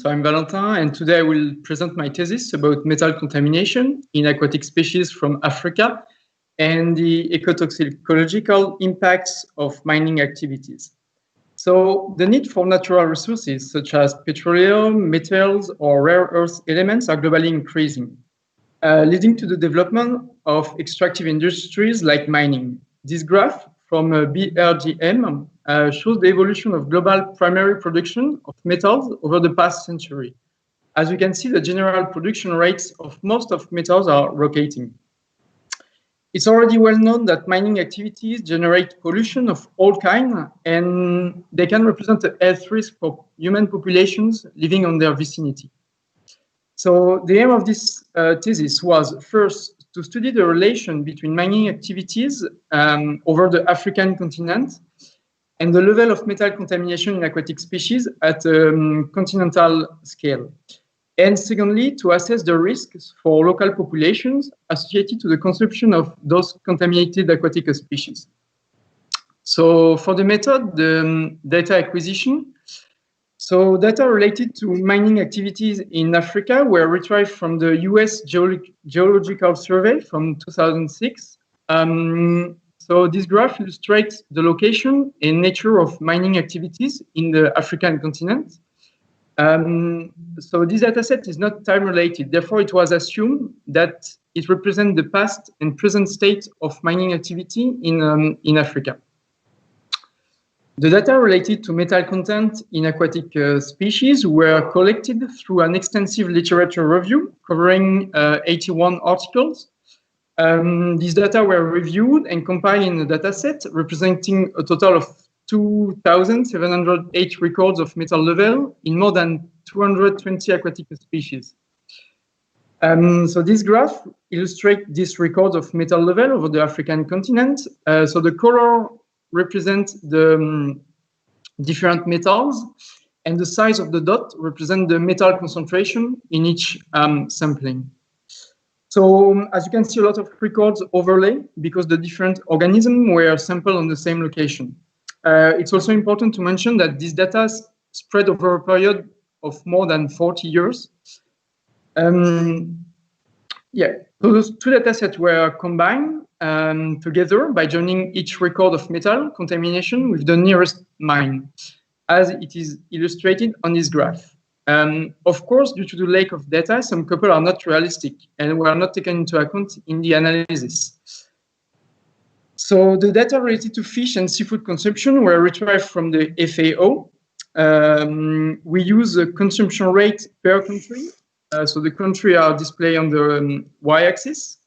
So I'm Valentin, and today I will present my thesis about metal contamination in aquatic species from Africa and the ecotoxicological impacts of mining activities. So the need for natural resources such as petroleum, metals, or rare earth elements are globally increasing, leading to the development of extractive industries like mining. This graph from BRGM shows the evolution of global primary production of metals over the past century. As you can see, the general production rates of most of metals are rocketing. It's already well known that mining activities generate pollution of all kinds, and they can represent a health risk for human populations living on their vicinity. So the aim of this thesis was first to study the relation between mining activities over the African continent and the level of metal contamination in aquatic species at continental scale. And secondly, to assess the risks for local populations associated to the consumption of those contaminated aquatic species. So for the method, the data acquisition, so data related to mining activities in Africa were retrieved from the US Geological Survey from 2006. So this graph illustrates the location and nature of mining activities in the African continent. So this dataset is not time related. Therefore, it was assumed that it represents the past and present state of mining activity in Africa. The data related to metal content in aquatic species were collected through an extensive literature review covering 81 articles. These data were reviewed and compiled in a dataset representing a total of 2,708 records of metal level in more than 220 aquatic species. So this graph illustrates this record of metal level over the African continent. So the color represents the different metals, and the size of the dot represents the metal concentration in each sampling. So as you can see, a lot of records overlay because the different organisms were sampled on the same location. It's also important to mention that this data spread over a period of more than 40 years. So those two datasets were combined together by joining each record of metal contamination with the nearest mine, as it is illustrated on this graph. Of course, due to the lack of data, some couples are not realistic and were not taken into account in the analysis. So the data related to fish and seafood consumption were retrieved from the FAO. We use a consumption rate per country. So the country are displayed on the y-axis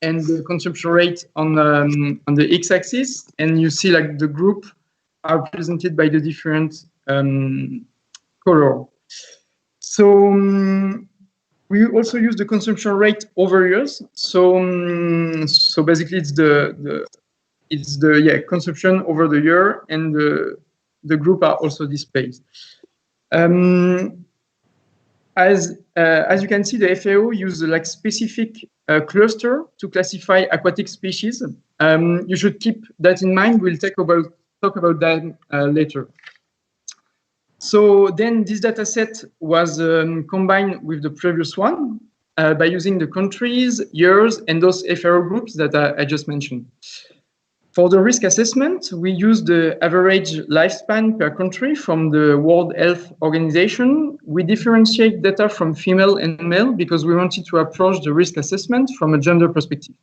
and the consumption rate on the x-axis. And you see like the group are represented by the different color. So we also use the consumption rate over years. So basically it's the consumption over the year, and the group are also displayed. As you can see, the FAO use like specific cluster to classify aquatic species. You should keep that in mind. We'll talk about that later. So then this data set was combined with the previous one by using the countries, years, and those FAO groups that I just mentioned. For the risk assessment, we used the average lifespan per country from the World Health Organization. We differentiate data from female and male because we wanted to approach the risk assessment from a gender perspective.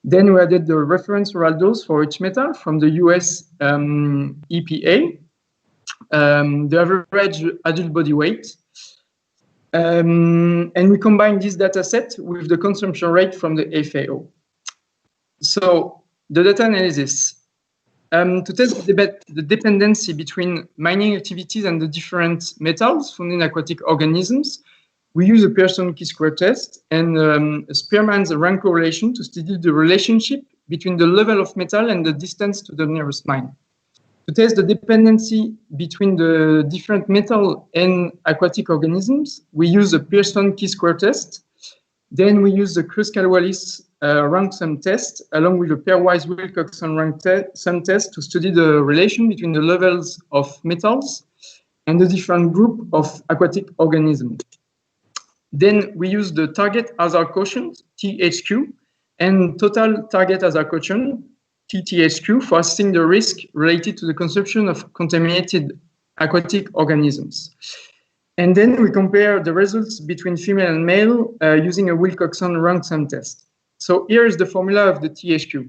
Then we added the reference oral dose for each metal from the US EPA, the average adult body weight, and we combined this data set with the consumption rate from the FAO. So the data analysis. To test the dependency between mining activities and the different metals found in aquatic organisms, we use a Pearson chi-square test and a Spearman's rank correlation to study the relationship between the level of metal and the distance to the nearest mine. To test the dependency between the different metal and aquatic organisms, we use a Pearson chi-square test. Then we use the Kruskal-Wallis rank sum test along with a pairwise Wilcoxon rank sum test to study the relation between the levels of metals and the different group of aquatic organisms. Then we use the target hazard quotient, THQ, and total target hazard quotient, TTHQ, for assessing the risk related to the consumption of contaminated aquatic organisms. And then we compare the results between female and male using a Wilcoxon-Rank-Sum test. So here is the formula of the THQ.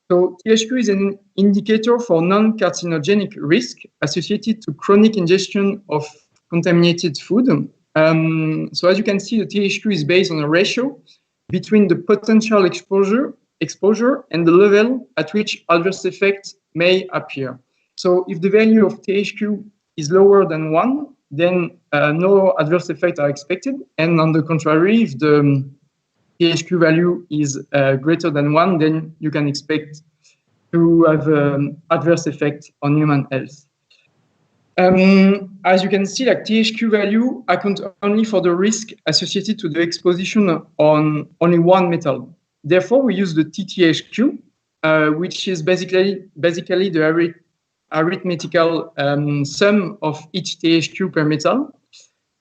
So THQ is an indicator for non-carcinogenic risk associated to chronic ingestion of contaminated food. So as you can see, the THQ is based on a ratio between the potential exposure and the level at which adverse effects may appear. So if the value of THQ is lower than 1, then no adverse effects are expected. And on the contrary, if the THQ value is greater than 1, then you can expect to have adverse effect on human health. As you can see, like THQ value account only for the risk associated to the exposition on only one metal. Therefore, we use the TTHQ, which is basically the arithmetical sum of each THQ per metal,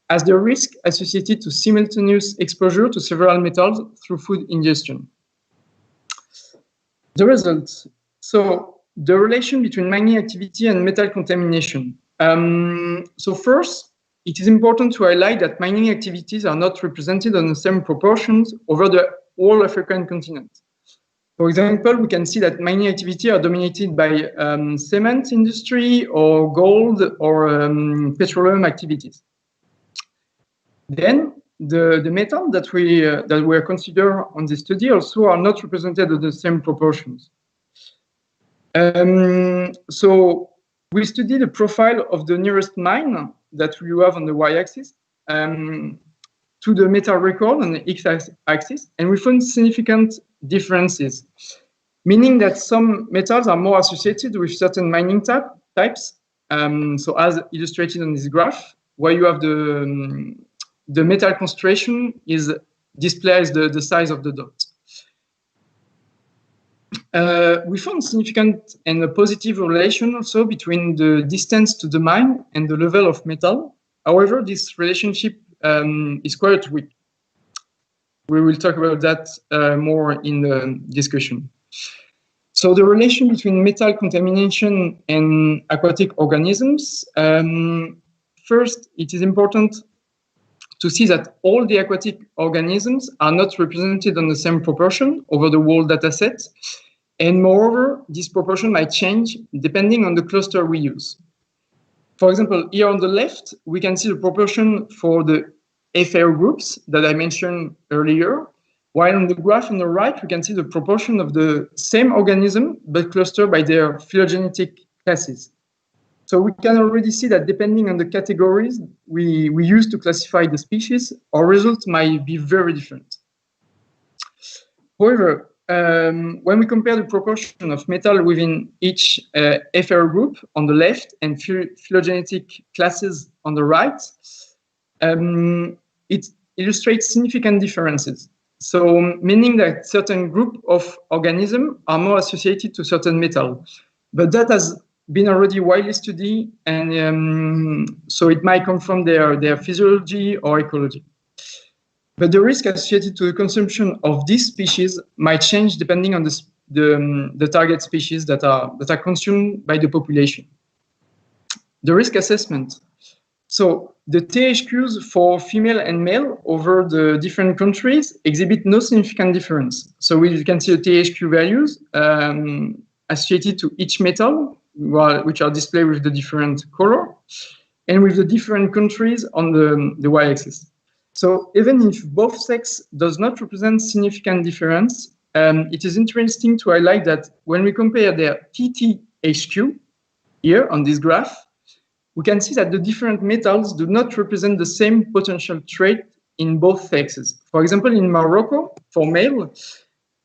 as the risk associated to simultaneous exposure to several metals through food ingestion. The results. So the relation between mining activity and metal contamination. So first, it is important to highlight that mining activities are not represented on the same proportions over the whole African continent. For example, we can see that mining activity are dominated by cement industry or gold or petroleum activities. Then the metal that were considered on this study also are not represented in the same proportions. So we studied the profile of the nearest mine that we have on the y-axis to the metal record on the x-axis, and we found significant differences, meaning that some metals are more associated with certain mining types. So as illustrated on this graph, where you have the metal concentration displays the size of the dot. We found significant and a positive relation also between the distance to the mine and the level of metal. However, this relationship is quite weak. We will talk about that more in the discussion. So the relation between metal contamination and aquatic organisms. First, it is important to see that all the aquatic organisms are not represented on the same proportion over the whole data set. And moreover, this proportion might change depending on the cluster we use. For example, here on the left, we can see the proportion for the FAO groups that I mentioned earlier, while on the graph on the right, we can see the proportion of the same organism, but clustered by their phylogenetic classes. So we can already see that depending on the categories we use to classify the species, our results might be very different. However, when we compare the proportion of metal within each FAO group on the left and phylogenetic classes on the right, it illustrates significant differences. So meaning that certain group of organisms are more associated to certain metal, but that has been already widely studied, and so it might come from their physiology or ecology. But the risk associated to the consumption of these species might change depending on the target species that are consumed by the population. The risk assessment. So the THQs for female and male over the different countries exhibit no significant difference. So you can see the THQ values associated to each metal, which are displayed with the different color, and with the different countries on the y-axis. So even if both sex does not represent significant difference, it is interesting to highlight that when we compare their TTHQ here on this graph, we can see that the different metals do not represent the same potential trait in both sexes. For example, in Morocco, for male,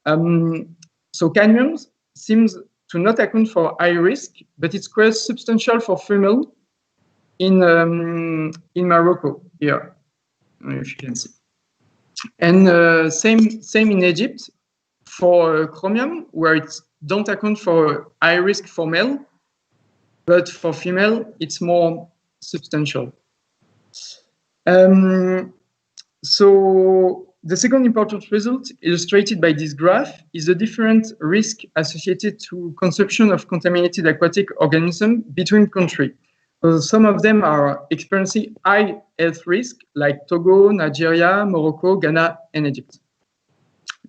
so cadmium seems to not account for high risk, but it's quite substantial for female in Morocco here, if you can see. And same in Egypt for chromium, where it don't account for high risk for male, but for female, it's more substantial. So the second important result illustrated by this graph is the different risk associated to consumption of contaminated aquatic organisms between countries. Some of them are experiencing high health risk, like Togo, Nigeria, Morocco, Ghana, and Egypt.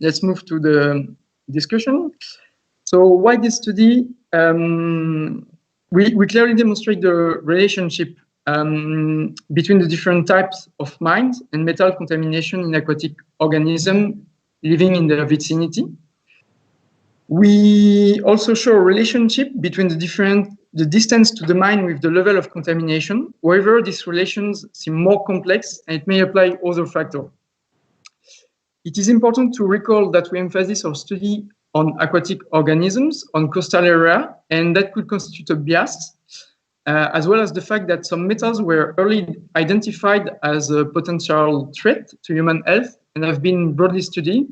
Let's move to the discussion. So why this study? We clearly demonstrate the relationship between the different types of mines and metal contamination in aquatic organisms living in their vicinity. We also show a relationship between the distance to the mine with the level of contamination. However, these relations seem more complex and it may apply other factors. It is important to recall that we emphasize our study on aquatic organisms on coastal area, and that could constitute a bias, as well as the fact that some metals were early identified as a potential threat to human health and have been broadly studied,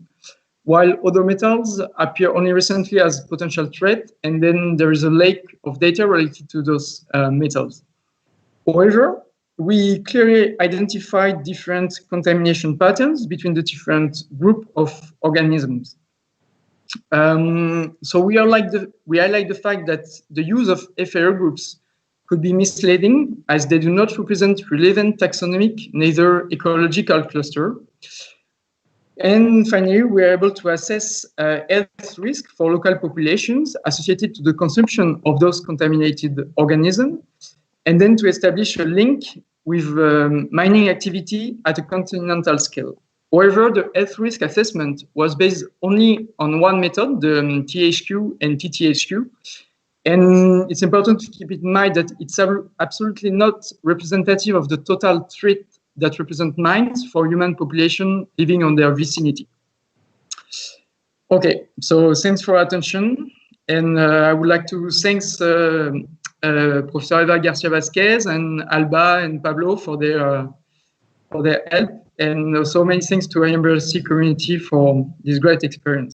while other metals appear only recently as potential threat, and then there is a lack of data related to those metals. However, we clearly identified different contamination patterns between the different group of organisms. So we highlight the fact that the use of FAO groups could be misleading as they do not represent relevant taxonomic, neither ecological cluster. And finally, we are able to assess health risk for local populations associated to the consumption of those contaminated organisms, and then to establish a link with mining activity at a continental scale. However, the health risk assessment was based only on one method, the THQ and TTHQ. And it's important to keep in mind that it's absolutely not representative of the total threat that represent mines for human population living on their vicinity. Okay, so thanks for attention. And I would like to thank Professor Eva Garcia Vasquez and Alba and Pablo for their help. And also many thanks to our university community for this great experience.